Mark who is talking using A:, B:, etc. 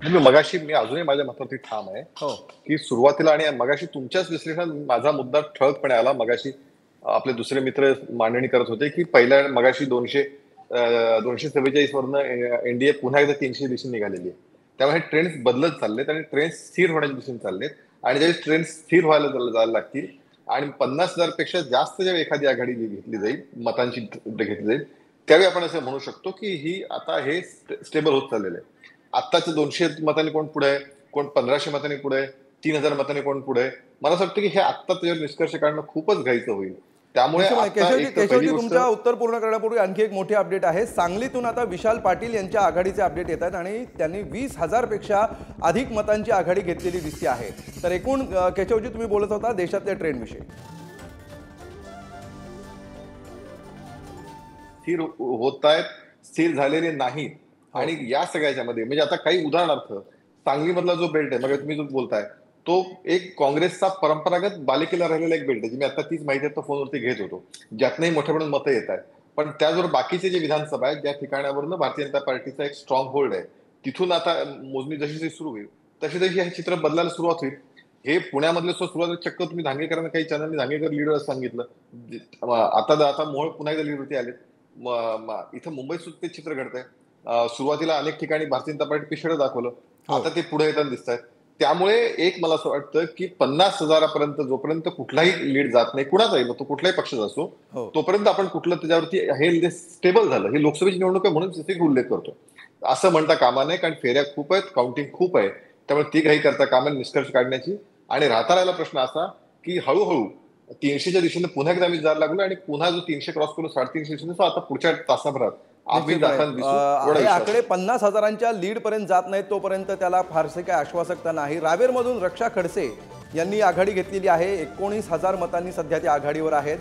A: मी अजूनही माझ्या मतावरती ठाम आहे
B: हो
A: की सुरुवातीला आणि मगाशी तुमच्याच विश्लेषणात माझा मुद्दा ठळकपणे आला. मगाशी आपले दुसरे मित्र मांडणी करत होते की पहिल्या मगाशी 247 वरनं एनडीए पुन्हा एकदा 300 दिशेने निघालेली आहे. त्यामुळे हे ट्रेंड्स बदलत चाललेत आणि ट्रेंड्स स्थिर होण्याच्या दिशेने चाललेत. आणि ज्यावेळी ट्रेंड्स स्थिर जायला लागतील आणि 50,000 पेक्षा जास्त जेव्हा एखादी आघाडी घेतली जाईल, मतांची घेतली जाईल, त्यावेळी आपण असं म्हणू शकतो की ही आता हे स्टेबल होत चाललेलं आहे. आत्ताच 200 मतांनी कोण पुढे आहे, कोण 1500 मतांनी पुढे आहे, 3000 मतांनी कोण पुढे आहे. मला असं वाटतं की हे आत्ता त्याच्यावर निष्कर्ष काढणं खूपच घाईचं होईल. त्यामुळे
B: केशवजी तुमच्या उत्तर पूर्ण करण्यापूर्वी आणखी एक मोठी अपडेट आहे. सांगलीतून आता विशाल पाटील यांच्या आघाडीचे अपडेट येत आहेत आणि त्यांनी 20,000 पेक्षा अधिक मतांची आघाडी घेतलेली दिसते आहे. तर एकूण केशवजी तुम्ही बोलत होता देशातल्या ट्रेंड विषयी.
A: स्थिर होत आहेत, स्थिर झालेले नाहीत. आणि या सगळ्याच्या मध्ये म्हणजे आता काही उदाहरणार्थ सांगलीमधला जो बेल्ट आहे, मग तुम्ही जो बोलताय तो एक काँग्रेसचा परंपरागत बालेकिल्ला राहिलेला एक बेल्ट आहे. मी आता तीच माहिती आहे फोनवरती घेत होतो, ज्यातनंही मोठ्या प्रमाणात मतं येत आहेत. पण त्याचबरोबर बाकीचे जे विधानसभा आहेत ज्या ठिकाणावरनं भारतीय जनता पार्टीचा एक स्ट्रॉंग होल्ड आहे, तिथून आता मोजणी जशी जशी सुरू होईल तशी तशी हे चित्र बदलायला सुरुवात होईल. हे पुण्यामधले सुरुवात चक्क तुम्ही धांगेकरांना काही चॅनलनी धांगेकर लीडर सांगितलं. आता मोहोळ पुन्हा एकदा लीडवरती आले. इथं मुंबईत सुद्धा ते चित्र घडतंय. सुरुवातीला अनेक ठिकाणी भारतीय जनता पार्टी पिछडं दाखवलं, आता ते पुढे येताना दिसत आहेत. त्यामुळे एक मला असं वाटतं की 50,000पर्यंत जोपर्यंत कुठलाही लीड जात नाही, कुणाचाही मग तो कुठलाही पक्षाचा असो, तोपर्यंत आपण कुठलं त्याच्यावरती हे स्टेबल झालं. हे लोकसभेची निवडणूक आहे म्हणून उल्लेख करतो, असं म्हणता कामा नये. कारण फेऱ्या खूप आहेत, काउंटिंग खूप आहे. त्यामुळे ती घाई करता कामा नये निष्कर्ष काढण्याची. आणि राहता राहिला प्रश्न असा की हळूहळू 300च्या दिशेने पुन्हा एकदा आम्ही जायला लागलो आणि पुन्हा जो 300 क्रॉस करून 350 दिसतो आता पुढच्या तासाभरात
B: हे आकडे 50,000च्या लीड पर्यंत जात नाहीत तोपर्यंत त्याला फारसे काही आश्वासकता नाही. रावेरमधून रक्षा खडसे यांनी आघाडी घेतलेली आहे. 19,000 मतांनी सध्या ते आघाडीवर आहेत.